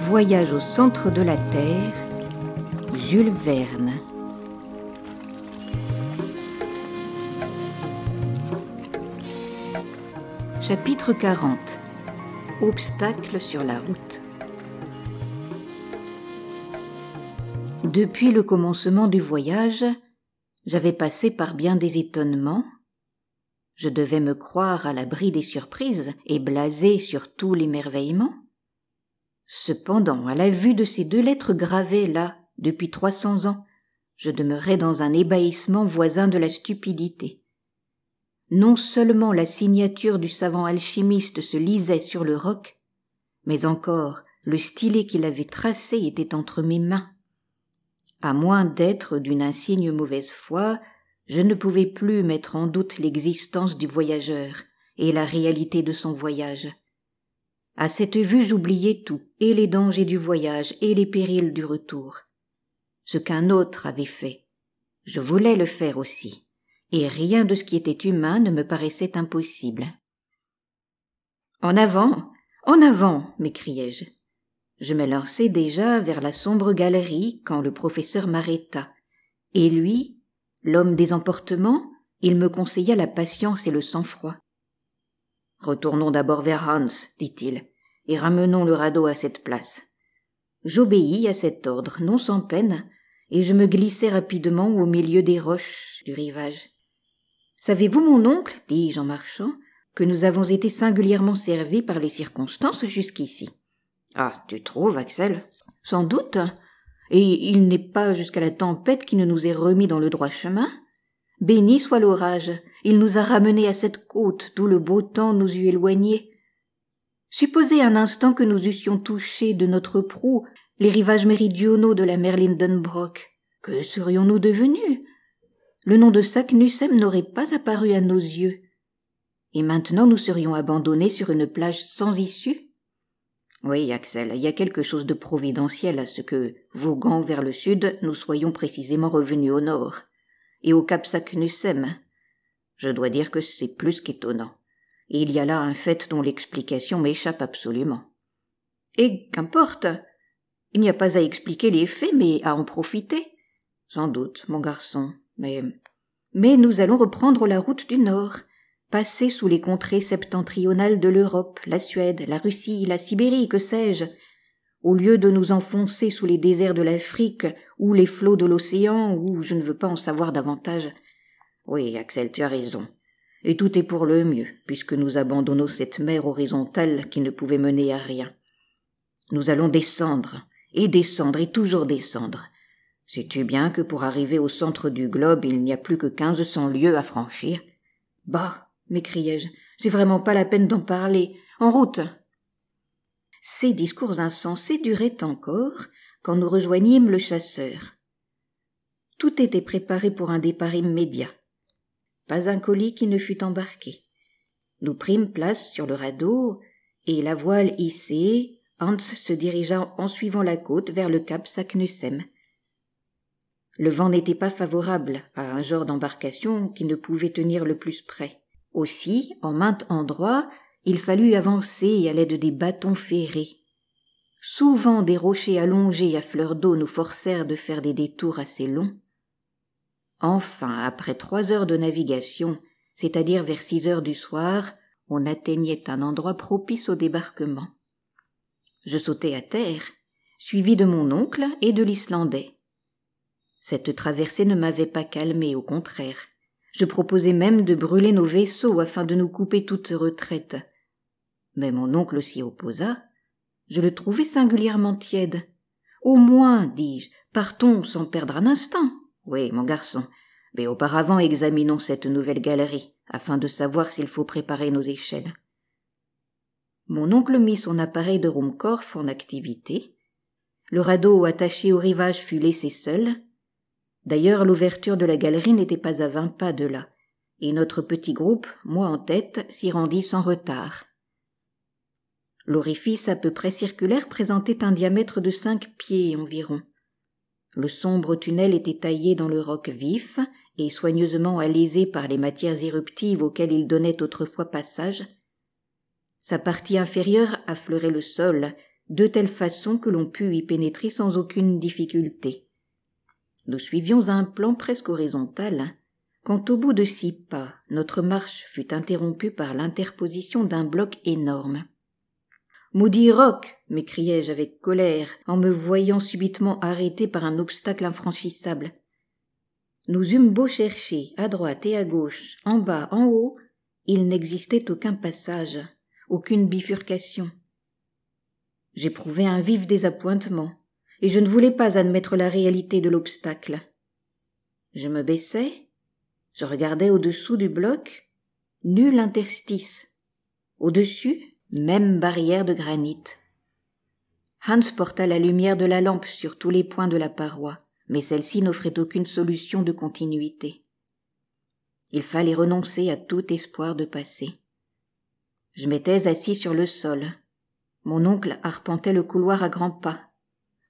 Voyage au centre de la Terre, Jules Verne. Chapitre 40. Obstacles sur la route. Depuis le commencement du voyage, j'avais passé par bien des étonnements. Je devais me croire à l'abri des surprises et blasé sur tout l'émerveillement. Cependant, à la vue de ces 2 lettres gravées là, depuis 300 ans, je demeurais dans un ébahissement voisin de la stupidité. Non seulement la signature du savant alchimiste se lisait sur le roc, mais encore le stylet qu'il avait tracé était entre mes mains. À moins d'être d'une insigne mauvaise foi, je ne pouvais plus mettre en doute l'existence du voyageur et la réalité de son voyage. À cette vue, j'oubliais tout, et les dangers du voyage et les périls du retour. Ce qu'un autre avait fait, je voulais le faire aussi, et rien de ce qui était humain ne me paraissait impossible. « En avant, m'écriai-je. Je me lançais déjà vers la sombre galerie quand le professeur m'arrêta, et lui, l'homme des emportements, il me conseilla la patience et le sang-froid. « Retournons d'abord vers Hans, dit-il, et ramenons le radeau à cette place. » J'obéis à cet ordre, non sans peine, et je me glissai rapidement au milieu des roches du rivage. « Savez-vous, mon oncle, dis-je en marchant, que nous avons été singulièrement servis par les circonstances jusqu'ici. »« Ah, tu trouves, Axel ? » ?»« Sans doute. Et il n'est pas jusqu'à la tempête qui ne nous ait remis dans le droit chemin. Béni soit l'orage, il nous a ramenés à cette côte d'où le beau temps nous eût éloignés. Supposez un instant que nous eussions touché de notre proue les rivages méridionaux de la mer Lindenbrock. Que serions-nous devenus ? Le nom de Saknussemm n'aurait pas apparu à nos yeux. Et maintenant nous serions abandonnés sur une plage sans issue ? Oui, Axel, il y a quelque chose de providentiel à ce que, voguant vers le sud, nous soyons précisément revenus au nord, et au cap Saknussemm. Je dois dire que c'est plus qu'étonnant. Et il y a là un fait dont l'explication m'échappe absolument. Et qu'importe, il n'y a pas à expliquer les faits, mais à en profiter. Sans doute, mon garçon, mais nous allons reprendre la route du nord, passer sous les contrées septentrionales de l'Europe, la Suède, la Russie, la Sibérie, que sais-je, au lieu de nous enfoncer sous les déserts de l'Afrique ou les flots de l'océan, où je ne veux pas en savoir davantage. Oui, Axel, tu as raison. Et tout est pour le mieux, puisque nous abandonnons cette mer horizontale qui ne pouvait mener à rien. Nous allons descendre, et toujours descendre. Sais-tu bien que pour arriver au centre du globe, il n'y a plus que 1500 lieues à franchir ? Bah, m'écriai-je, c'est vraiment pas la peine d'en parler. En route ! Ces discours insensés duraient encore quand nous rejoignîmes le chasseur. Tout était préparé pour un départ immédiat. Pas un colis qui ne fût embarqué. Nous prîmes place sur le radeau, et la voile hissée, Hans se dirigea en suivant la côte vers le cap Saknussemm. Le vent n'était pas favorable à un genre d'embarcation qui ne pouvait tenir le plus près. Aussi, en maint endroit, il fallut avancer à l'aide des bâtons ferrés. Souvent des rochers allongés à fleur d'eau nous forcèrent de faire des détours assez longs. Enfin, après 3 heures de navigation, c'est-à-dire vers 6 heures du soir, on atteignait un endroit propice au débarquement. Je sautai à terre, suivi de mon oncle et de l'Islandais. Cette traversée ne m'avait pas calmé, au contraire. Je proposai même de brûler nos vaisseaux afin de nous couper toute retraite. Mais mon oncle s'y opposa. Je le trouvai singulièrement tiède. « Au moins, dis-je, partons sans perdre un instant. » « Oui, mon garçon, mais auparavant examinons cette nouvelle galerie, afin de savoir s'il faut préparer nos échelles. » Mon oncle mit son appareil de Ruhmkorff en activité. Le radeau attaché au rivage fut laissé seul. D'ailleurs, l'ouverture de la galerie n'était pas à 20 pas de là, et notre petit groupe, moi en tête, s'y rendit sans retard. L'orifice à peu près circulaire présentait un diamètre de 5 pieds environ. Le sombre tunnel était taillé dans le roc vif et soigneusement alésé par les matières éruptives auxquelles il donnait autrefois passage. Sa partie inférieure affleurait le sol, de telle façon que l'on put y pénétrer sans aucune difficulté. Nous suivions un plan presque horizontal, quand au bout de 6 pas, notre marche fut interrompue par l'interposition d'un bloc énorme. « Maudit roc !» m'écriai-je avec colère, en me voyant subitement arrêté par un obstacle infranchissable. Nous eûmes beau chercher, à droite et à gauche, en bas, en haut, il n'existait aucun passage, aucune bifurcation. J'éprouvais un vif désappointement, et je ne voulais pas admettre la réalité de l'obstacle. Je me baissai, je regardais au-dessous du bloc, nul interstice. Au-dessus, même barrière de granit. Hans porta la lumière de la lampe sur tous les points de la paroi, mais celle-ci n'offrait aucune solution de continuité. Il fallait renoncer à tout espoir de passer. Je m'étais assis sur le sol. Mon oncle arpentait le couloir à grands pas.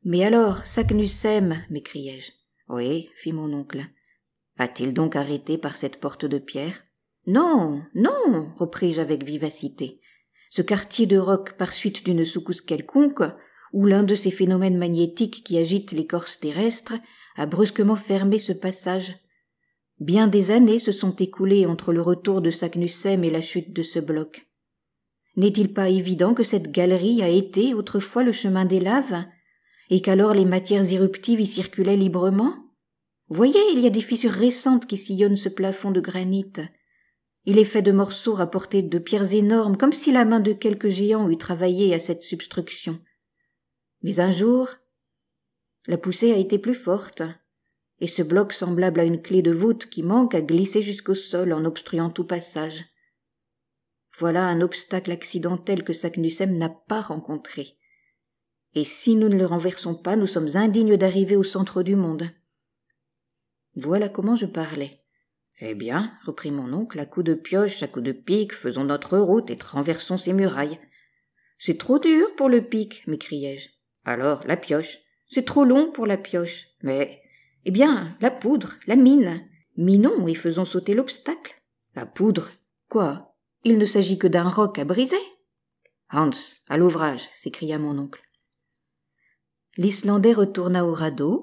« Mais alors, Saknussemm » m'écriai-je. « Oui, » fit mon oncle. « A-t-il donc arrêté par cette porte de pierre ?»« Non, non » repris-je avec vivacité. « Ce quartier de roc par suite d'une secousse quelconque, ou l'un de ces phénomènes magnétiques qui agitent l'écorce terrestre, a brusquement fermé ce passage. Bien des années se sont écoulées entre le retour de Saknussemm et la chute de ce bloc. N'est-il pas évident que cette galerie a été autrefois le chemin des laves, et qu'alors les matières éruptives y circulaient librement? Voyez, il y a des fissures récentes qui sillonnent ce plafond de granit. Il est fait de morceaux rapportés de pierres énormes, comme si la main de quelque géant eût travaillé à cette substruction. Mais un jour, la poussée a été plus forte, et ce bloc semblable à une clé de voûte qui manque a glissé jusqu'au sol en obstruant tout passage. Voilà un obstacle accidentel que Saknussemm n'a pas rencontré. Et si nous ne le renversons pas, nous sommes indignes d'arriver au centre du monde. Voilà comment je parlais. Eh bien, reprit mon oncle, à coups de pioche, à coups de pic, faisons notre route et renversons ces murailles. C'est trop dur pour le pic, m'écriai-je. Alors, la pioche. C'est trop long pour la pioche. Mais, eh bien, la poudre, la mine. Minons et faisons sauter l'obstacle. La poudre? Quoi? Il ne s'agit que d'un roc à briser. Hans, à l'ouvrage, s'écria mon oncle. L'Islandais retourna au radeau,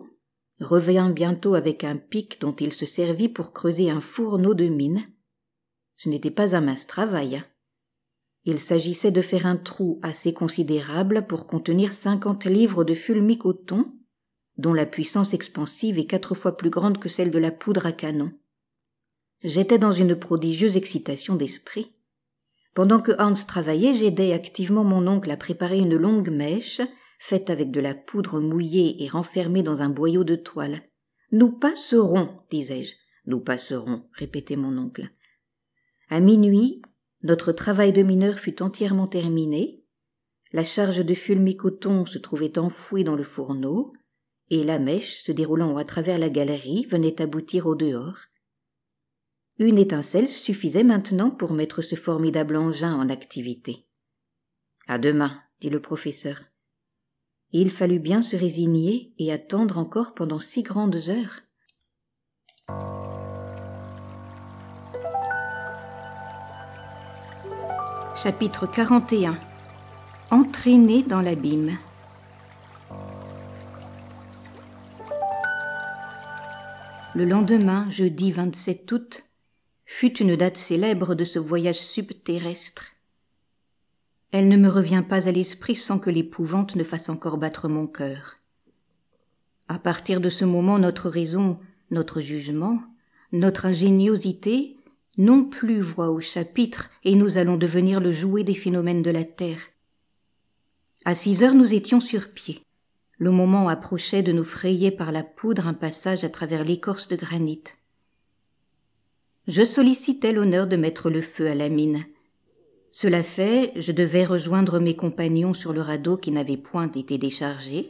revint bientôt avec un pic dont il se servit pour creuser un fourneau de mine. Ce n'était pas un mince travail. Il s'agissait de faire un trou assez considérable pour contenir 50 livres de fulmi-coton, dont la puissance expansive est 4 fois plus grande que celle de la poudre à canon. J'étais dans une prodigieuse excitation d'esprit. Pendant que Hans travaillait, j'aidais activement mon oncle à préparer une longue mèche, faite avec de la poudre mouillée et renfermée dans un boyau de toile. « Nous passerons, disais-je. « Nous passerons, répétait mon oncle. À minuit, notre travail de mineur fut entièrement terminé, la charge de fulmi-coton se trouvait enfouie dans le fourneau, et la mèche, se déroulant à travers la galerie, venait aboutir au dehors. Une étincelle suffisait maintenant pour mettre ce formidable engin en activité. « À demain, » dit le professeur. Il fallut bien se résigner et attendre encore pendant 6 grandes heures. Chapitre 41. Entraîné dans l'abîme. Le lendemain, jeudi 27 août, fut une date célèbre de ce voyage subterrestre. Elle ne me revient pas à l'esprit sans que l'épouvante ne fasse encore battre mon cœur. À partir de ce moment, notre raison, notre jugement, notre ingéniosité n'ont plus voix au chapitre et nous allons devenir le jouet des phénomènes de la terre. À 6 heures, nous étions sur pied. Le moment approchait de nous frayer par la poudre un passage à travers l'écorce de granit. Je sollicitai l'honneur de mettre le feu à la mine. Cela fait, je devais rejoindre mes compagnons sur le radeau qui n'avait point été déchargé.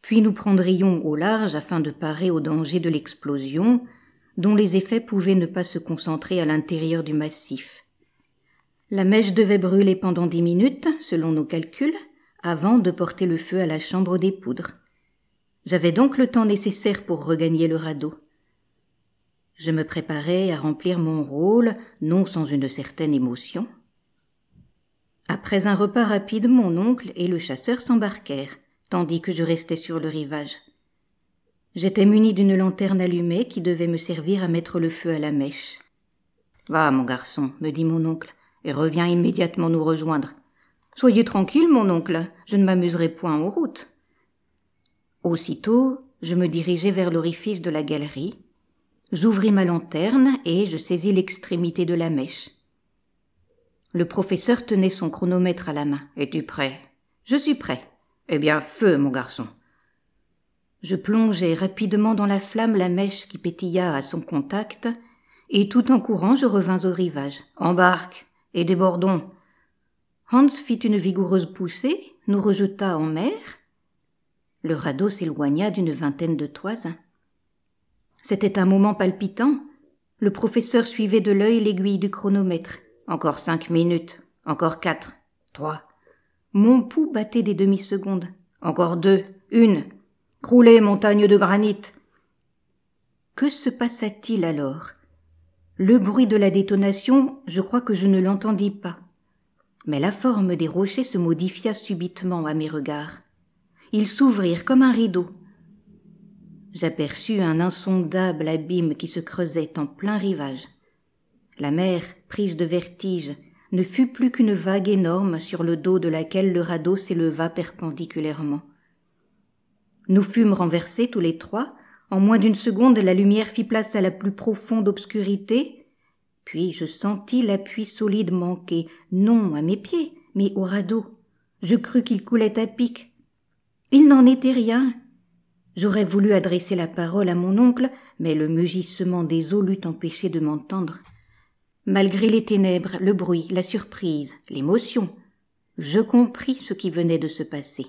Puis nous prendrions au large afin de parer au danger de l'explosion, dont les effets pouvaient ne pas se concentrer à l'intérieur du massif. La mèche devait brûler pendant 10 minutes, selon nos calculs, avant de porter le feu à la chambre des poudres. J'avais donc le temps nécessaire pour regagner le radeau. Je me préparais à remplir mon rôle, non sans une certaine émotion. Après un repas rapide, mon oncle et le chasseur s'embarquèrent, tandis que je restais sur le rivage. J'étais muni d'une lanterne allumée qui devait me servir à mettre le feu à la mèche. « Va, mon garçon, me dit mon oncle, et reviens immédiatement nous rejoindre. Soyez tranquille, mon oncle, je ne m'amuserai point en route. » Aussitôt, je me dirigeai vers l'orifice de la galerie. J'ouvris ma lanterne et je saisis l'extrémité de la mèche. Le professeur tenait son chronomètre à la main. « Es-tu prêt ?»« Je suis prêt. »« Eh bien, feu, mon garçon. » Je plongeai rapidement dans la flamme la mèche qui pétilla à son contact, et tout en courant, je revins au rivage. « Embarque et débordons !» Hans fit une vigoureuse poussée, nous rejeta en mer. Le radeau s'éloigna d'une vingtaine de toises. C'était un moment palpitant. Le professeur suivait de l'œil l'aiguille du chronomètre. Encore 5 minutes, encore 4, 3. Mon pouls battait des demi-secondes. Encore 2, 1. Croulez, montagne de granit. Que se passa-t-il alors ? Le bruit de la détonation, je crois que je ne l'entendis pas. Mais la forme des rochers se modifia subitement à mes regards. Ils s'ouvrirent comme un rideau. J'aperçus un insondable abîme qui se creusait en plein rivage. La mer, prise de vertige, ne fut plus qu'une vague énorme sur le dos de laquelle le radeau s'éleva perpendiculairement. Nous fûmes renversés tous les trois. En moins d'une seconde, la lumière fit place à la plus profonde obscurité. Puis je sentis l'appui solide manquer, non à mes pieds, mais au radeau. Je crus qu'il coulait à pic. Il n'en était rien. J'aurais voulu adresser la parole à mon oncle, mais le mugissement des eaux l'eût empêché de m'entendre. Malgré les ténèbres, le bruit, la surprise, l'émotion, je compris ce qui venait de se passer.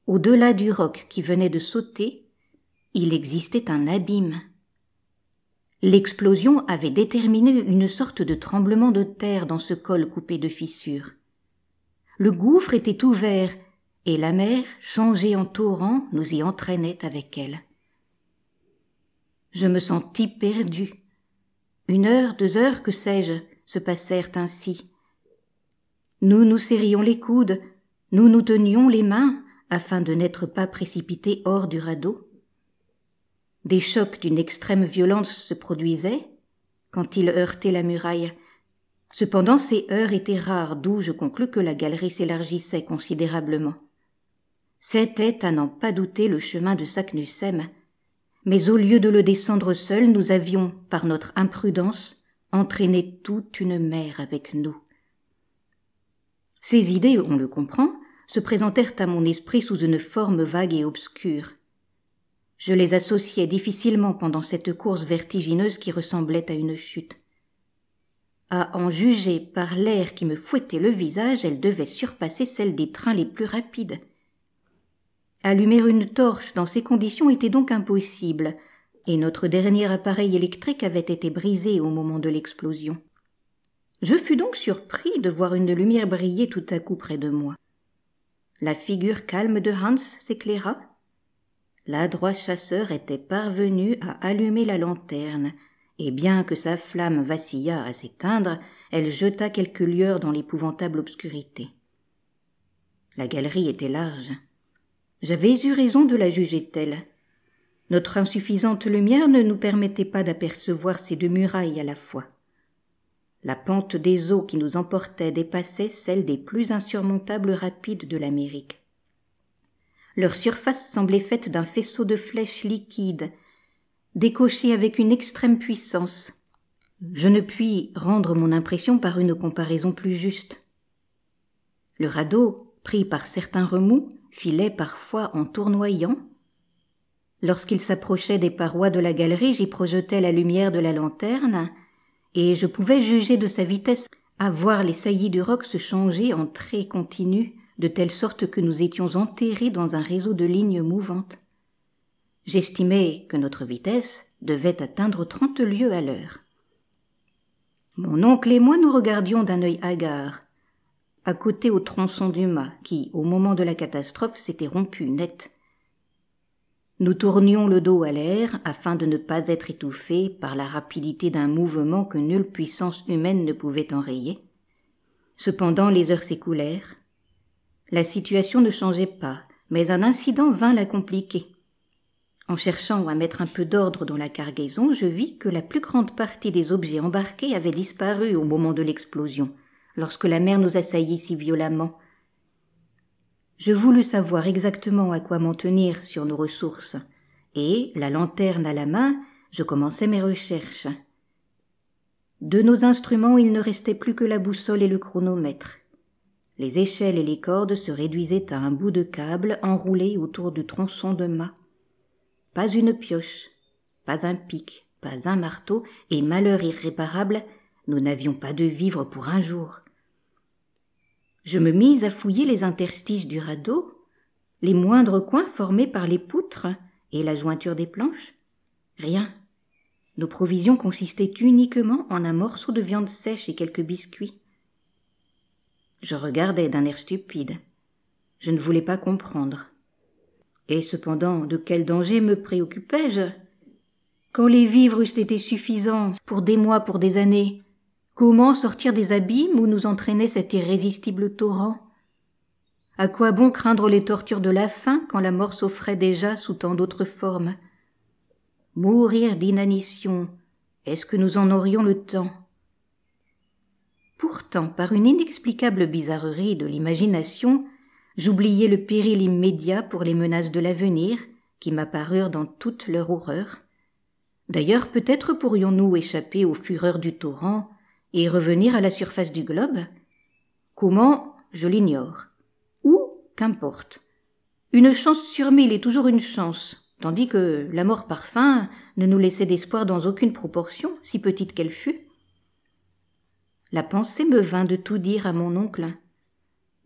Au-delà du roc qui venait de sauter, il existait un abîme. L'explosion avait déterminé une sorte de tremblement de terre dans ce col coupé de fissures. Le gouffre était ouvert, et la mer, changée en torrent, nous y entraînait avec elle. Je me sentis perdu. 1 heure, 2 heures, que sais-je, se passèrent ainsi. Nous nous serrions les coudes, nous nous tenions les mains, afin de n'être pas précipités hors du radeau. Des chocs d'une extrême violence se produisaient, quand ils heurtaient la muraille. Cependant, ces heurts étaient rares, d'où je conclus que la galerie s'élargissait considérablement. C'était, à n'en pas douter, le chemin de Saknussemm, mais au lieu de le descendre seul, nous avions, par notre imprudence, entraîné toute une mer avec nous. Ces idées, on le comprend, se présentèrent à mon esprit sous une forme vague et obscure. Je les associais difficilement pendant cette course vertigineuse qui ressemblait à une chute. À en juger par l'air qui me fouettait le visage, elle devait surpasser celle des trains les plus rapides. Allumer une torche dans ces conditions était donc impossible, et notre dernier appareil électrique avait été brisé au moment de l'explosion. Je fus donc surpris de voir une lumière briller tout à coup près de moi. La figure calme de Hans s'éclaira. L'adroit chasseur était parvenu à allumer la lanterne, et bien que sa flamme vacillât à s'éteindre, elle jeta quelques lueurs dans l'épouvantable obscurité. La galerie était large. J'avais eu raison de la juger telle. Notre insuffisante lumière ne nous permettait pas d'apercevoir ces 2 murailles à la fois. La pente des eaux qui nous emportaient dépassait celle des plus insurmontables rapides de l'Amérique. Leur surface semblait faite d'un faisceau de flèches liquides, décochées avec une extrême puissance. Je ne puis rendre mon impression par une comparaison plus juste. Le radeau, pris par certains remous, filait parfois en tournoyant. Lorsqu'il s'approchait des parois de la galerie, j'y projetais la lumière de la lanterne, et je pouvais juger de sa vitesse à voir les saillies du roc se changer en traits continus, de telle sorte que nous étions enterrés dans un réseau de lignes mouvantes. J'estimais que notre vitesse devait atteindre 30 lieues à l'heure. Mon oncle et moi nous regardions d'un œil hagard, à côté au tronçon du mât, qui, au moment de la catastrophe, s'était rompu net. Nous tournions le dos à l'air afin de ne pas être étouffés par la rapidité d'un mouvement que nulle puissance humaine ne pouvait enrayer. Cependant, les heures s'écoulèrent. La situation ne changeait pas, mais un incident vint la compliquer. En cherchant à mettre un peu d'ordre dans la cargaison, je vis que la plus grande partie des objets embarqués avait disparu au moment de l'explosion, lorsque la mer nous assaillit si violemment. Je voulus savoir exactement à quoi m'en tenir sur nos ressources, et, la lanterne à la main, je commençai mes recherches. De nos instruments, il ne restait plus que la boussole et le chronomètre. Les échelles et les cordes se réduisaient à un bout de câble enroulé autour du tronçon de mât. Pas une pioche, pas un pic, pas un marteau, et malheur irréparable, nous n'avions pas de vivres pour un jour. Je me mis à fouiller les interstices du radeau, les moindres coins formés par les poutres et la jointure des planches. Rien. Nos provisions consistaient uniquement en un morceau de viande sèche et quelques biscuits. Je regardais d'un air stupide. Je ne voulais pas comprendre. Et cependant, de quel danger me préoccupais-je? Quand les vivres eussent été suffisants pour des mois, pour des années, comment sortir des abîmes où nous entraînait cet irrésistible torrent? À quoi bon craindre les tortures de la faim quand la mort s'offrait déjà sous tant d'autres formes? Mourir d'inanition, est-ce que nous en aurions le temps? Pourtant, par une inexplicable bizarrerie de l'imagination, j'oubliai le péril immédiat pour les menaces de l'avenir, qui m'apparurent dans toute leur horreur. D'ailleurs, peut-être pourrions-nous échapper aux fureurs du torrent et revenir à la surface du globe? Comment? Je l'ignore. Ou, qu'importe. Une chance sur 1000 est toujours une chance, tandis que la mort par faim ne nous laissait d'espoir dans aucune proportion, si petite qu'elle fût. La pensée me vint de tout dire à mon oncle,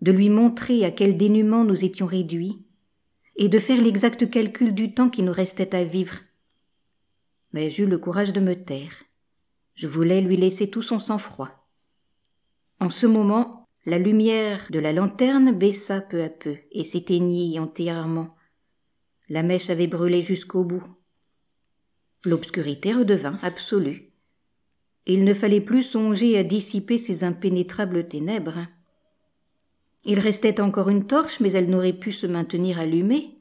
de lui montrer à quel dénuement nous étions réduits, et de faire l'exact calcul du temps qui nous restait à vivre. Mais j'eus le courage de me taire. Je voulais lui laisser tout son sang-froid. En ce moment, la lumière de la lanterne baissa peu à peu et s'éteignit entièrement. La mèche avait brûlé jusqu'au bout. L'obscurité redevint absolue. Il ne fallait plus songer à dissiper ces impénétrables ténèbres. Il restait encore une torche, mais elle n'aurait pu se maintenir allumée.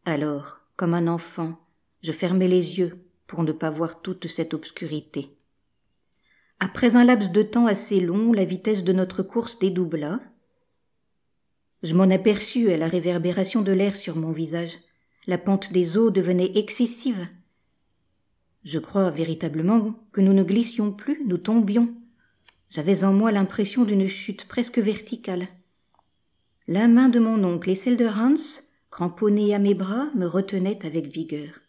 Alors, comme un enfant, je fermai les yeux pour ne pas voir toute cette obscurité. Après un laps de temps assez long, la vitesse de notre course dédoubla. Je m'en aperçus à la réverbération de l'air sur mon visage. La pente des eaux devenait excessive. Je crois véritablement que nous ne glissions plus, nous tombions. J'avais en moi l'impression d'une chute presque verticale. La main de mon oncle et celle de Hans, cramponnées à mes bras, me retenaient avec vigueur.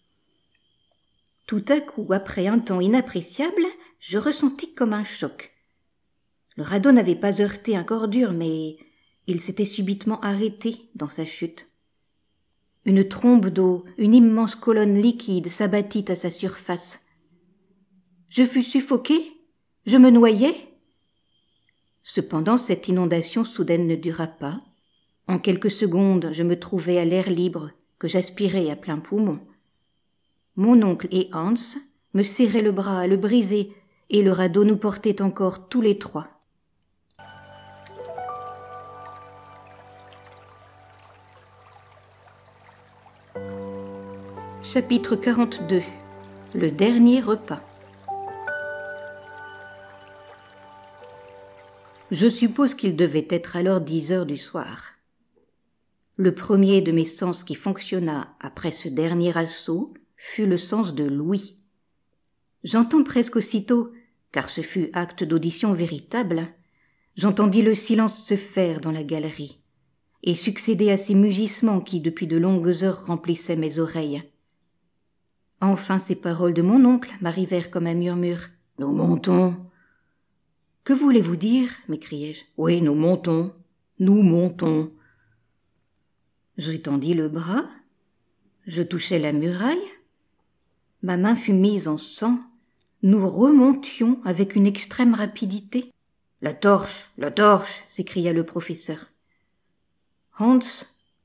Tout à coup, après un temps inappréciable, je ressentis comme un choc. Le radeau n'avait pas heurté un corps dur, mais il s'était subitement arrêté dans sa chute. Une trombe d'eau, une immense colonne liquide s'abattit à sa surface. Je fus suffoqué, je me noyais. Cependant, cette inondation soudaine ne dura pas. En quelques secondes, je me trouvais à l'air libre, que j'aspirais à plein poumon. Mon oncle et Hans me serraient le bras, le brisaient, et le radeau nous portait encore tous les trois. Chapitre 42. Le dernier repas. Je suppose qu'il devait être alors 10 heures du soir. Le premier de mes sens qui fonctionna après ce dernier assaut fut le sens de l'ouïe. J'entends presque aussitôt, car ce fut acte d'audition véritable, j'entendis le silence se faire dans la galerie, et succéder à ces mugissements qui depuis de longues heures remplissaient mes oreilles. Enfin ces paroles de mon oncle m'arrivèrent comme un murmure. « Nous montons !»« Que voulez-vous dire ?» m'écriai-je. « Oui, nous montons, nous montons. » J'étendis le bras, je touchai la muraille, ma main fut mise en sang, nous remontions avec une extrême rapidité. « La torche, s'écria le professeur. Hans,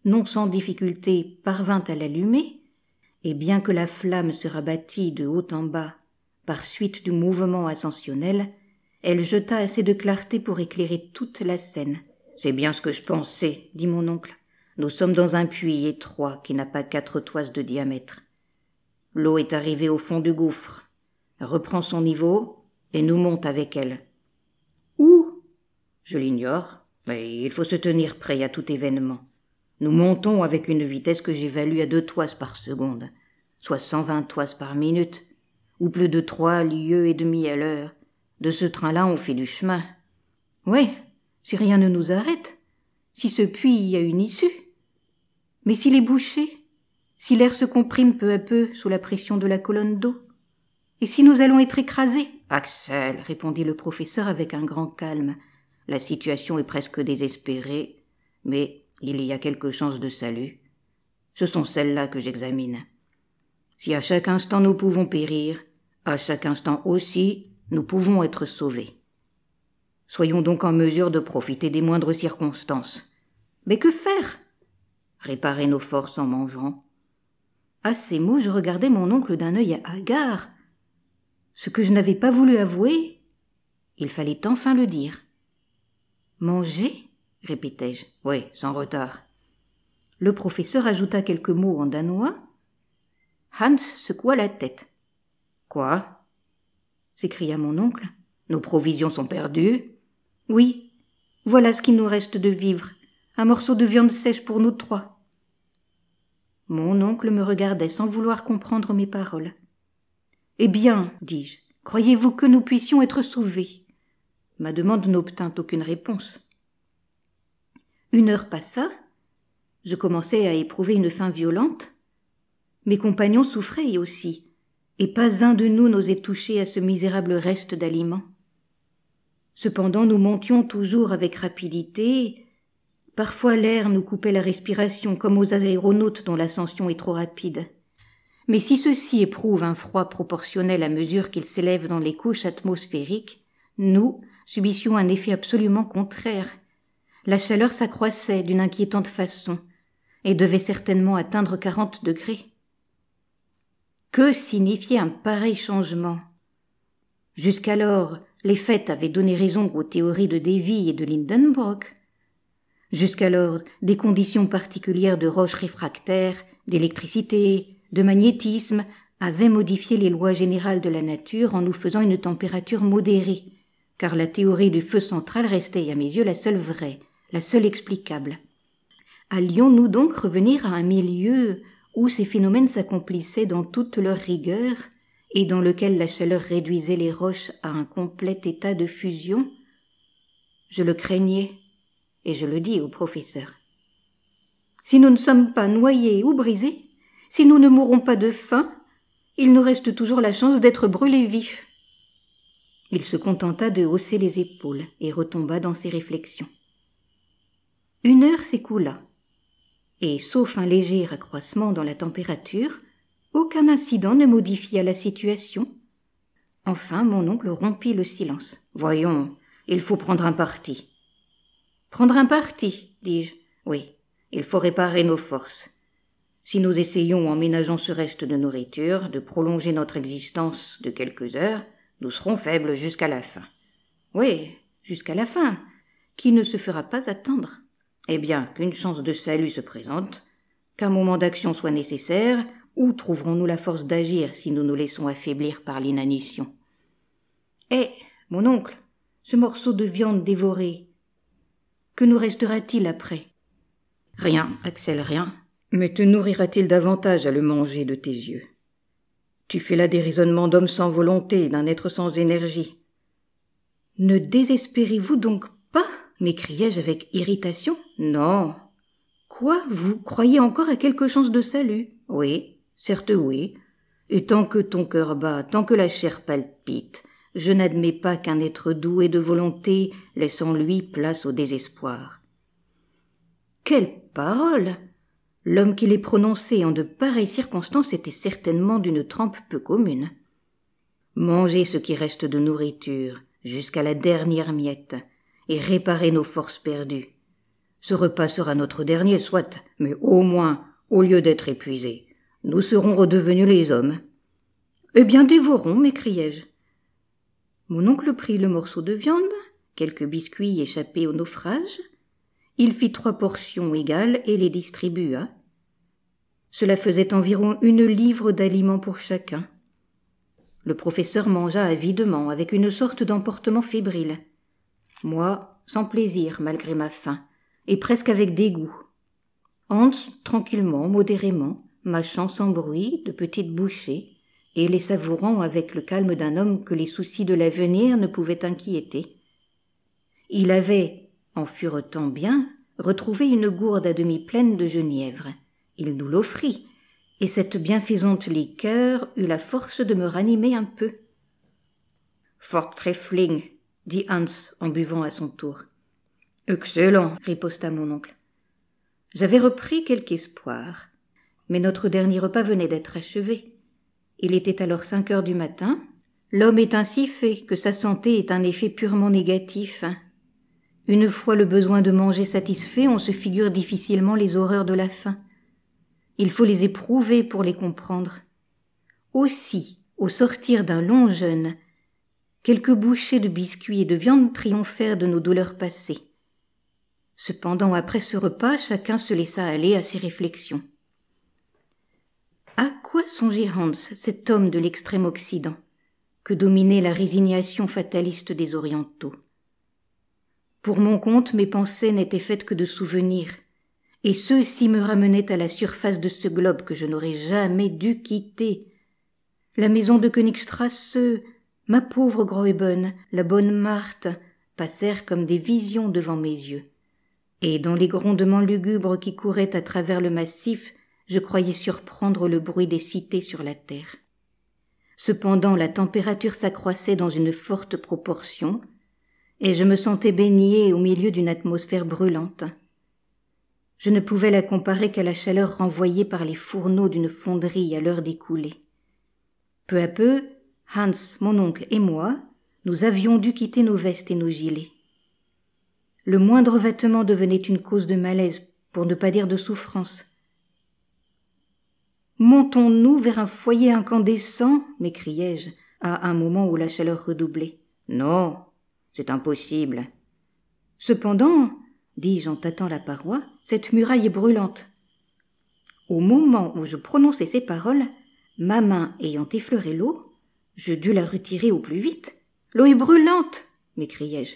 non sans difficulté, parvint à l'allumer, et bien que la flamme se rabattît de haut en bas par suite du mouvement ascensionnel, Elle jeta assez de clarté pour éclairer toute la scène. « C'est bien ce que je pensais, dit mon oncle. Nous sommes dans un puits étroit qui n'a pas 4 toises de diamètre. L'eau est arrivée au fond du gouffre, reprend son niveau et nous monte avec elle. »« Où ?» ?»« Je l'ignore, mais il faut se tenir prêt à tout événement. Nous montons avec une vitesse que j'évalue à 2 toises par seconde, soit 120 toises par minute, ou plus de 3 lieues et demie à l'heure. De ce train-là, on fait du chemin. Ouais, si rien ne nous arrête, si ce puits a une issue. Mais s'il est bouché, si l'air se comprime peu à peu sous la pression de la colonne d'eau, et si nous allons être écrasés ? Axel, répondit le professeur avec un grand calme, la situation est presque désespérée, mais il y a quelques chances de salut. Ce sont celles-là que j'examine. Si à chaque instant nous pouvons périr, à chaque instant aussi, nous pouvons être sauvés. Soyons donc en mesure de profiter des moindres circonstances. Mais que faire ? Réparer nos forces en mangeant. À ces mots, je regardais mon oncle d'un œil hagard. Ce que je n'avais pas voulu avouer, il fallait enfin le dire. Manger ? Répétai-je. Oui, sans retard. Le professeur ajouta quelques mots en danois. Hans secoua la tête. Quoi ? S'écria mon oncle. Nos provisions sont perdues ? Oui, voilà ce qu'il nous reste de vivre. Un morceau de viande sèche pour nous 3. Mon oncle me regardait sans vouloir comprendre mes paroles. Eh bien, dis-je, croyez-vous que nous puissions être sauvés ? Ma demande n'obtint aucune réponse. 1 heure passa, je commençais à éprouver une faim violente. Mes compagnons souffraient aussi, et pas un de nous n'osait toucher à ce misérable reste d'aliments. Cependant, nous montions toujours avec rapidité. Parfois, l'air nous coupait la respiration, comme aux aéronautes dont l'ascension est trop rapide. Mais si ceux-ci éprouvent un froid proportionnel à mesure qu'ils s'élèvent dans les couches atmosphériques, nous subissions un effet absolument contraire. La chaleur s'accroissait d'une inquiétante façon et devait certainement atteindre 40 degrés. Que signifiait un pareil changement ? Jusqu'alors, les faits avaient donné raison aux théories de Davy et de Lindenbrock. Jusqu'alors, des conditions particulières de roches réfractaires, d'électricité, de magnétisme avaient modifié les lois générales de la nature en nous faisant une température modérée, car la théorie du feu central restait à mes yeux la seule vraie, la seule explicable. Allions-nous donc revenir à un milieu où ces phénomènes s'accomplissaient dans toute leur rigueur et dans lequel la chaleur réduisait les roches à un complet état de fusion ? Je le craignais, et je le dis au professeur. Si nous ne sommes pas noyés ou brisés, si nous ne mourrons pas de faim, il nous reste toujours la chance d'être brûlés vifs. Il se contenta de hausser les épaules et retomba dans ses réflexions. 1 heure s'écoula, et sauf un léger accroissement dans la température, aucun incident ne modifia la situation. Enfin, mon oncle rompit le silence. « Voyons, il faut prendre un parti. »« Prendre un parti, dis-je. Oui, il faut réparer nos forces. Si nous essayons, en ménageant ce reste de nourriture, de prolonger notre existence de quelques heures, nous serons faibles jusqu'à la fin. Oui, jusqu'à la fin, qui ne se fera pas attendre. Eh bien, qu'une chance de salut se présente, qu'un moment d'action soit nécessaire, où trouverons-nous la force d'agir si nous nous laissons affaiblir par l'inanition ? Eh, mon oncle, ce morceau de viande dévoré, que nous restera-t-il après ? Rien, Axel, rien. Mais te nourrira-t-il davantage à le manger de tes yeux ? Tu fais là des raisonnements d'homme sans volonté, d'un être sans énergie. Ne désespérez-vous donc pas ? M'écriai-je avec irritation. Non. Quoi ? Vous croyez encore à quelque chance de salut ? Oui, certes oui. Et tant que ton cœur bat, tant que la chair palpite, je n'admets pas qu'un être doué de volonté laisse en lui place au désespoir. Quelle parole ! L'homme qui les prononçait en de pareilles circonstances était certainement d'une trempe peu commune. Manger ce qui reste de nourriture, jusqu'à la dernière miette, et réparer nos forces perdues. Ce repas sera notre dernier, soit, mais au moins, au lieu d'être épuisés, nous serons redevenus les hommes. Eh bien, dévorons, m'écriai-je. Mon oncle prit le morceau de viande, quelques biscuits échappés au naufrage. Il fit 3 portions égales et les distribua. Cela faisait environ 1 livre d'aliments pour chacun. Le professeur mangea avidement, avec une sorte d'emportement fébrile. Moi, sans plaisir, malgré ma faim, et presque avec dégoût. Hans, tranquillement, modérément, mâchant sans bruit de petites bouchées, et les savourant avec le calme d'un homme que les soucis de l'avenir ne pouvaient inquiéter. Il avait, en furetant bien, retrouvé une gourde à demi pleine de genièvre. Il nous l'offrit, et cette bienfaisante liqueur eut la force de me ranimer un peu. « Forträffling » dit Hans en buvant à son tour. « Excellent » riposta mon oncle. J'avais repris quelque espoir, mais notre dernier repas venait d'être achevé. Il était alors 5 heures du matin. L'homme est ainsi fait que sa santé est un effet purement négatif. Une fois le besoin de manger satisfait, on se figure difficilement les horreurs de la faim. Il faut les éprouver pour les comprendre. Aussi, au sortir d'un long jeûne, quelques bouchées de biscuits et de viande triomphèrent de nos douleurs passées. Cependant, après ce repas, chacun se laissa aller à ses réflexions. À quoi songeait Hans, cet homme de l'extrême Occident, que dominait la résignation fataliste des Orientaux? Pour mon compte, mes pensées n'étaient faites que de souvenirs, et ceux-ci me ramenaient à la surface de ce globe que je n'aurais jamais dû quitter. La maison de Königstrasse, ma pauvre Graüben, la bonne Marthe, passèrent comme des visions devant mes yeux. Et dans les grondements lugubres qui couraient à travers le massif, je croyais surprendre le bruit des cités sur la terre. Cependant, la température s'accroissait dans une forte proportion, et je me sentais baigné au milieu d'une atmosphère brûlante. Je ne pouvais la comparer qu'à la chaleur renvoyée par les fourneaux d'une fonderie à l'heure d'écouler. Peu à peu, Hans, mon oncle et moi, nous avions dû quitter nos vestes et nos gilets. Le moindre vêtement devenait une cause de malaise, pour ne pas dire de souffrance. « Montons-nous vers un foyer incandescent » m'écriai-je, à un moment où la chaleur redoublait. « Non, c'est impossible. » « Cependant, dis-je en tâtant la paroi, cette muraille est brûlante. » Au moment où je prononçais ces paroles, ma main ayant effleuré l'eau, je dus la retirer au plus vite. « L'eau est brûlante » m'écriai-je.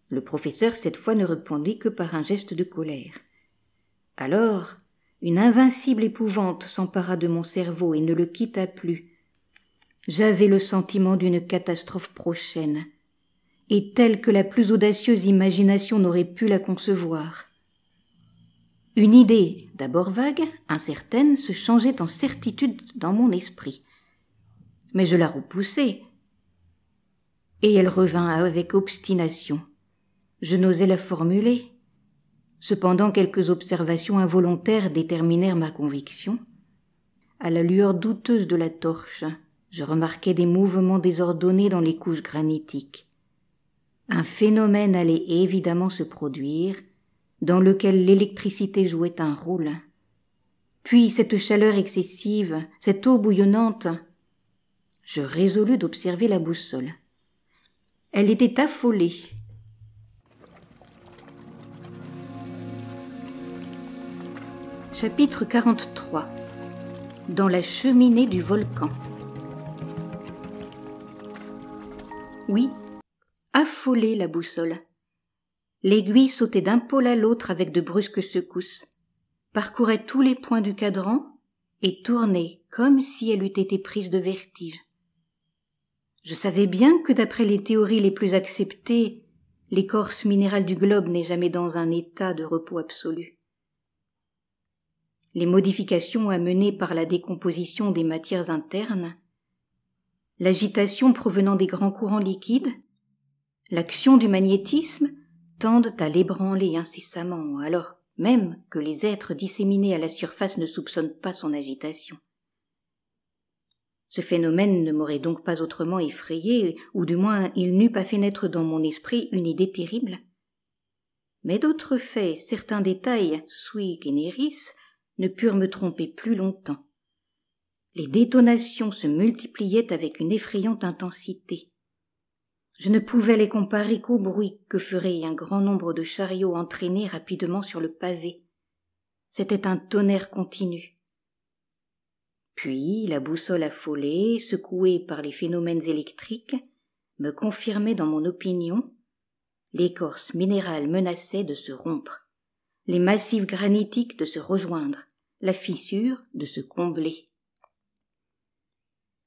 Le professeur, cette fois, ne répondit que par un geste de colère. Alors, une invincible épouvante s'empara de mon cerveau et ne le quitta plus. J'avais le sentiment d'une catastrophe prochaine, et telle que la plus audacieuse imagination n'aurait pu la concevoir. Une idée, d'abord vague, incertaine, se changeait en certitude dans mon esprit. Mais je la repoussai, et elle revint avec obstination. Je n'osais la formuler. Cependant, quelques observations involontaires déterminèrent ma conviction. À la lueur douteuse de la torche, je remarquai des mouvements désordonnés dans les couches granitiques. Un phénomène allait évidemment se produire, dans lequel l'électricité jouait un rôle. Puis cette chaleur excessive, cette eau bouillonnante, je résolus d'observer la boussole. Elle était affolée. Chapitre 43. Dans la cheminée du volcan. Oui, affolée la boussole. L'aiguille sautait d'un pôle à l'autre avec de brusques secousses, parcourait tous les points du cadran et tournait comme si elle eût été prise de vertige. Je savais bien que d'après les théories les plus acceptées, l'écorce minérale du globe n'est jamais dans un état de repos absolu. Les modifications amenées par la décomposition des matières internes, l'agitation provenant des grands courants liquides, l'action du magnétisme tendent à l'ébranler incessamment, alors même que les êtres disséminés à la surface ne soupçonnent pas son agitation. Ce phénomène ne m'aurait donc pas autrement effrayé, ou du moins il n'eût pas fait naître dans mon esprit une idée terrible. Mais d'autres faits, certains détails, sui generis, ne purent me tromper plus longtemps. Les détonations se multipliaient avec une effrayante intensité. Je ne pouvais les comparer qu'au bruit que ferait un grand nombre de chariots entraînés rapidement sur le pavé. C'était un tonnerre continu. Puis la boussole affolée, secouée par les phénomènes électriques, me confirmait dans mon opinion. L'écorce minérale menaçait de se rompre, les massifs granitiques de se rejoindre, la fissure de se combler.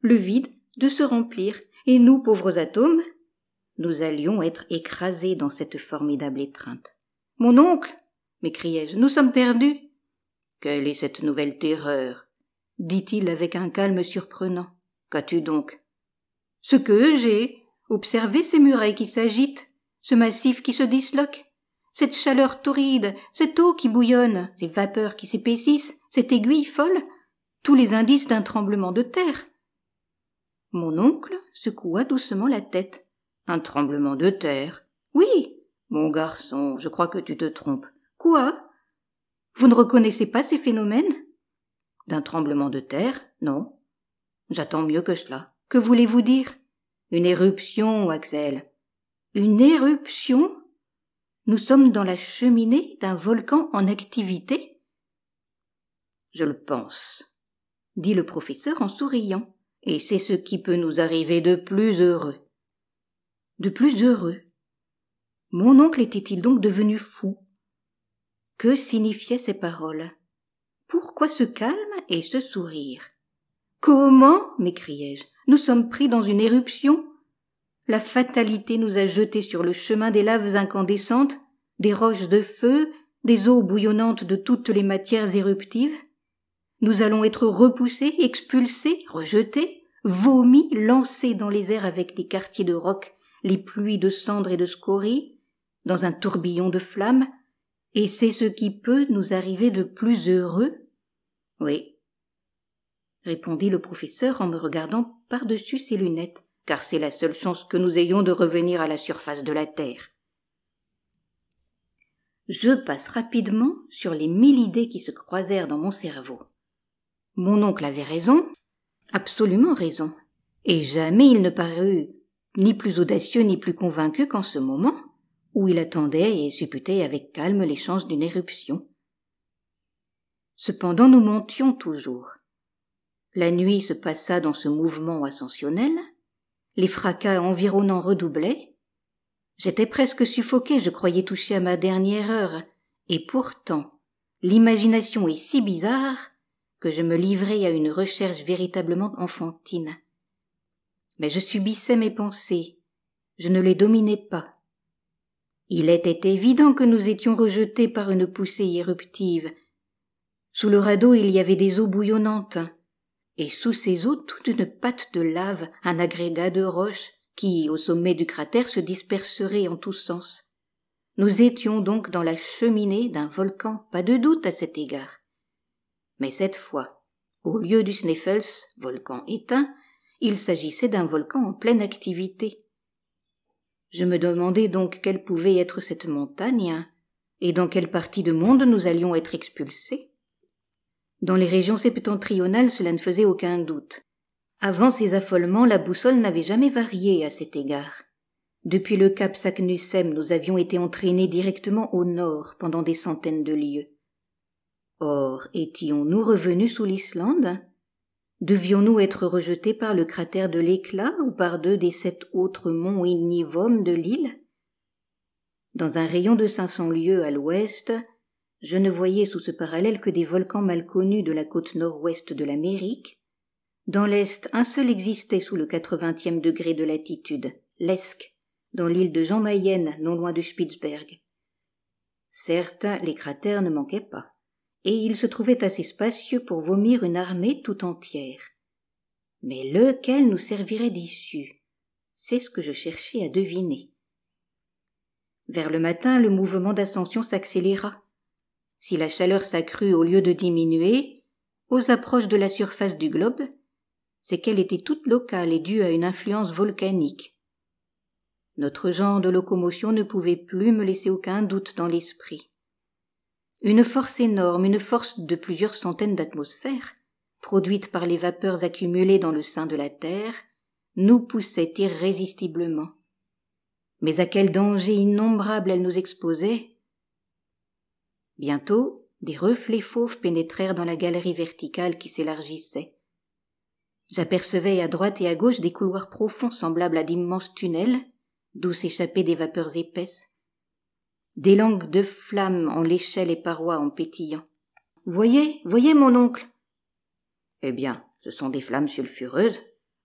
Le vide de se remplir, et nous, pauvres atomes, nous allions être écrasés dans cette formidable étreinte. « Mon oncle !» m'écriai-je, « nous sommes perdus !»« Quelle est cette nouvelle terreur ?» dit-il avec un calme surprenant. « Qu'as-tu donc ?»« Ce que j'ai, observé ces murailles qui s'agitent, ce massif qui se disloque, cette chaleur torride, cette eau qui bouillonne, ces vapeurs qui s'épaississent, cette aiguille folle, tous les indices d'un tremblement de terre. » Mon oncle secoua doucement la tête. « Un tremblement de terre ? Oui, mon garçon, je crois que tu te trompes. Quoi ? Vous ne reconnaissez pas ces phénomènes ? D'un tremblement de terre ? Non. J'attends mieux que cela. Que voulez-vous dire ? Une éruption, Axel. Une éruption ? Nous sommes dans la cheminée d'un volcan en activité ? Je le pense, dit le professeur en souriant, et c'est ce qui peut nous arriver de plus heureux. De plus heureux ? Mon oncle était-il donc devenu fou ? Que signifiaient ces paroles ? Pourquoi ce calme et ce sourire ? Comment ? m'écriai-je. Nous sommes pris dans une éruption ? La fatalité nous a jetés sur le chemin des laves incandescentes, des roches de feu, des eaux bouillonnantes de toutes les matières éruptives. Nous allons être repoussés, expulsés, rejetés, vomis, lancés dans les airs avec les quartiers de roc, les pluies de cendres et de scories, dans un tourbillon de flammes, et c'est ce qui peut nous arriver de plus heureux ? Oui, répondit le professeur en me regardant par-dessus ses lunettes, car c'est la seule chance que nous ayons de revenir à la surface de la terre. Je passe rapidement sur les 1000 idées qui se croisèrent dans mon cerveau. Mon oncle avait raison, absolument raison, et jamais il ne parut ni plus audacieux ni plus convaincu qu'en ce moment, où il attendait et supputait avec calme les chances d'une éruption. Cependant nous montions toujours. La nuit se passa dans ce mouvement ascensionnel, les fracas environnants redoublaient. J'étais presque suffoqué, je croyais toucher à ma dernière heure, et pourtant l'imagination est si bizarre que je me livrai à une recherche véritablement enfantine. Mais je subissais mes pensées, je ne les dominais pas. Il était évident que nous étions rejetés par une poussée éruptive. Sous le radeau il y avait des eaux bouillonnantes, et sous ces eaux toute une pâte de lave, un agrégat de roches qui, au sommet du cratère, se disperserait en tous sens. Nous étions donc dans la cheminée d'un volcan, pas de doute à cet égard. Mais cette fois, au lieu du Sneffels, volcan éteint, il s'agissait d'un volcan en pleine activité. Je me demandais donc quelle pouvait être cette montagne, et dans quelle partie du monde nous allions être expulsés. Dans les régions septentrionales, cela ne faisait aucun doute. Avant ces affolements, la boussole n'avait jamais varié à cet égard. Depuis le cap Saknussemm, nous avions été entraînés directement au nord pendant des centaines de lieues. Or, étions-nous revenus sous l'Islande ? Devions-nous être rejetés par le cratère de l'Éclat ou par 2 des 7 autres monts ignivomes de l'île ? Dans un rayon de 500 lieues à l'ouest, je ne voyais sous ce parallèle que des volcans mal connus de la côte nord-ouest de l'Amérique. Dans l'est, un seul existait sous le 80e degré de latitude, l'Esk, dans l'île de Jan Mayen, non loin de Spitzberg. Certes, les cratères ne manquaient pas, et ils se trouvaient assez spacieux pour vomir une armée tout entière. Mais lequel nous servirait d'issue ? C'est ce que je cherchais à deviner. Vers le matin, le mouvement d'ascension s'accéléra. Si la chaleur s'accrut au lieu de diminuer, aux approches de la surface du globe, c'est qu'elle était toute locale et due à une influence volcanique. Notre genre de locomotion ne pouvait plus me laisser aucun doute dans l'esprit. Une force énorme, une force de plusieurs centaines d'atmosphères, produite par les vapeurs accumulées dans le sein de la Terre, nous poussait irrésistiblement. Mais à quel danger innombrable elle nous exposait! Bientôt, des reflets fauves pénétrèrent dans la galerie verticale qui s'élargissait. J'apercevais à droite et à gauche des couloirs profonds semblables à d'immenses tunnels, d'où s'échappaient des vapeurs épaisses. Des langues de flammes en léchaient les parois en pétillant. « Voyez, voyez, mon oncle !» Eh bien, ce sont des flammes sulfureuses,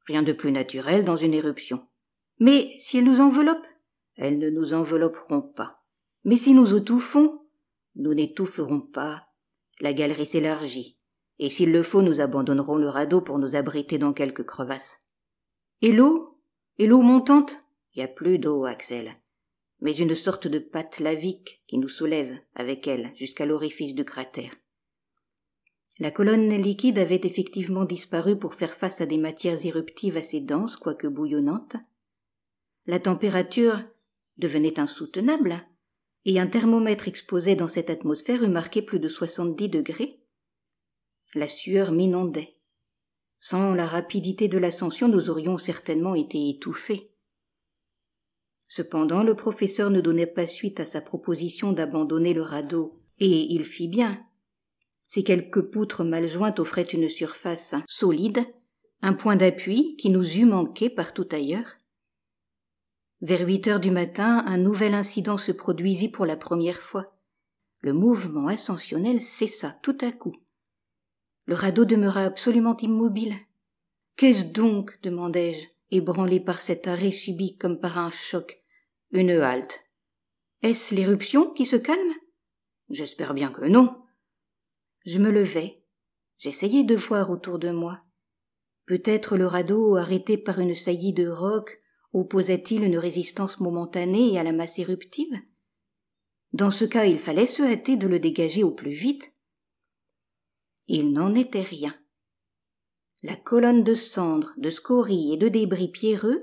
rien de plus naturel dans une éruption. Mais si elles nous enveloppent? Elles ne nous envelopperont pas. Mais si nous étouffons? Nous n'étoufferons pas. La galerie s'élargit, et s'il le faut, nous abandonnerons le radeau pour nous abriter dans quelques crevasses. Et l'eau? Et l'eau montante? Il n'y a plus d'eau, Axel, mais une sorte de pâte lavique qui nous soulève avec elle jusqu'à l'orifice du cratère. La colonne liquide avait effectivement disparu pour faire face à des matières éruptives assez denses, quoique bouillonnantes. La température devenait insoutenable, et un thermomètre exposé dans cette atmosphère eût marqué plus de 70 degrés. La sueur m'inondait. Sans la rapidité de l'ascension, nous aurions certainement été étouffés. Cependant, le professeur ne donnait pas suite à sa proposition d'abandonner le radeau, et il fit bien. Ces quelques poutres mal jointes offraient une surface solide, un point d'appui qui nous eût manqué partout ailleurs. Vers 8 heures du matin, un nouvel incident se produisit pour la première fois. Le mouvement ascensionnel cessa tout à coup. Le radeau demeura absolument immobile. « Qu'est-ce donc ?» demandai-je, ébranlé par cet arrêt subit comme par un choc. « Une halte. »« Est-ce l'éruption qui se calme ?»« J'espère bien que non. » Je me levai. J'essayai de voir autour de moi. Peut-être le radeau, arrêté par une saillie de roc, opposait-il une résistance momentanée à la masse éruptive? Dans ce cas, il fallait se hâter de le dégager au plus vite. Il n'en était rien. La colonne de cendres, de scories et de débris pierreux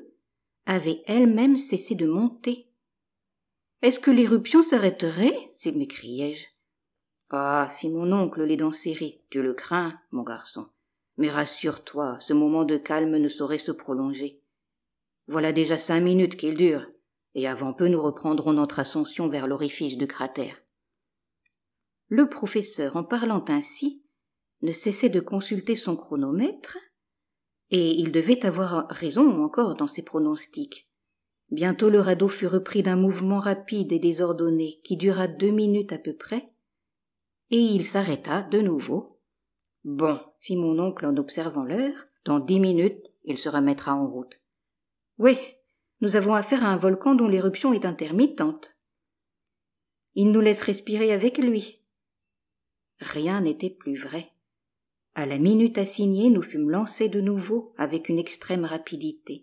avait elle-même cessé de monter. « Est-ce que l'éruption s'arrêterait ?» m'écriai-je. « Ah, fit mon oncle les dents serrées, tu le crains, mon garçon. Mais rassure-toi, ce moment de calme ne saurait se prolonger. Voilà déjà 5 minutes qu'il dure, et avant peu nous reprendrons notre ascension vers l'orifice du cratère. » Le professeur, en parlant ainsi, ne cessait de consulter son chronomètre, et il devait avoir raison encore dans ses pronostics. Bientôt le radeau fut repris d'un mouvement rapide et désordonné qui dura 2 minutes à peu près, et il s'arrêta de nouveau. « Bon, » fit mon oncle en observant l'heure, « dans 10 minutes, il se remettra en route. »« Oui, nous avons affaire à un volcan dont l'éruption est intermittente. Il nous laisse respirer avec lui. » Rien n'était plus vrai. À la minute assignée, nous fûmes lancés de nouveau avec une extrême rapidité.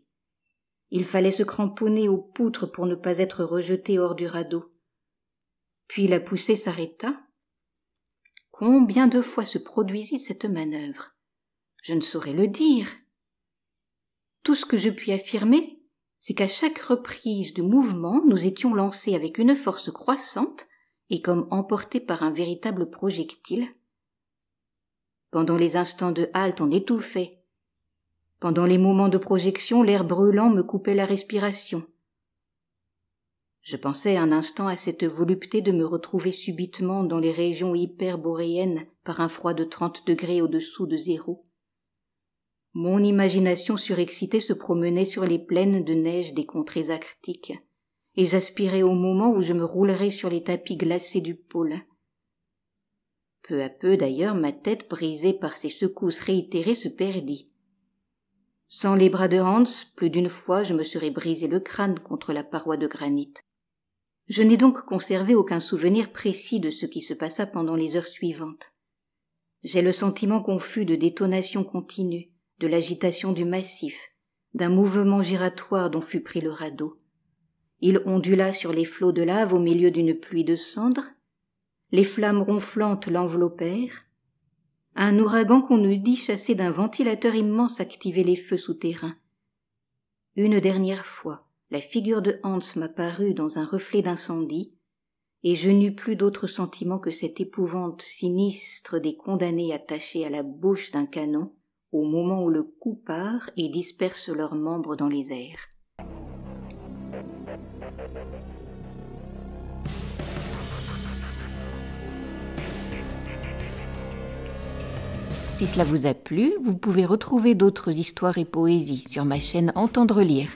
Il fallait se cramponner aux poutres pour ne pas être rejeté hors du radeau. Puis la poussée s'arrêta. Combien de fois se produisit cette manœuvre? Je ne saurais le dire. Tout ce que je puis affirmer, c'est qu'à chaque reprise de mouvement, nous étions lancés avec une force croissante et comme emportés par un véritable projectile. Pendant les instants de halte, on étouffait. Pendant les moments de projection, l'air brûlant me coupait la respiration. Je pensais un instant à cette volupté de me retrouver subitement dans les régions hyperboréennes par un froid de 30 degrés au-dessous de zéro. Mon imagination surexcitée se promenait sur les plaines de neige des contrées arctiques, et j'aspirais au moment où je me roulerais sur les tapis glacés du pôle. Peu à peu, d'ailleurs, ma tête, brisée par ces secousses réitérées, se perdit. Sans les bras de Hans, plus d'une fois, je me serais brisé le crâne contre la paroi de granit. Je n'ai donc conservé aucun souvenir précis de ce qui se passa pendant les heures suivantes. J'ai le sentiment confus de détonation continue, de l'agitation du massif, d'un mouvement giratoire dont fut pris le radeau. Il ondula sur les flots de lave au milieu d'une pluie de cendres. Les flammes ronflantes l'enveloppèrent. Un ouragan qu'on eût dit chassé d'un ventilateur immense activait les feux souterrains. Une dernière fois, la figure de Hans m'apparut dans un reflet d'incendie, et je n'eus plus d'autre sentiment que cette épouvante sinistre des condamnés attachés à la bouche d'un canon au moment où le coup part et disperse leurs membres dans les airs. Si cela vous a plu, vous pouvez retrouver d'autres histoires et poésies sur ma chaîne Entendre lire.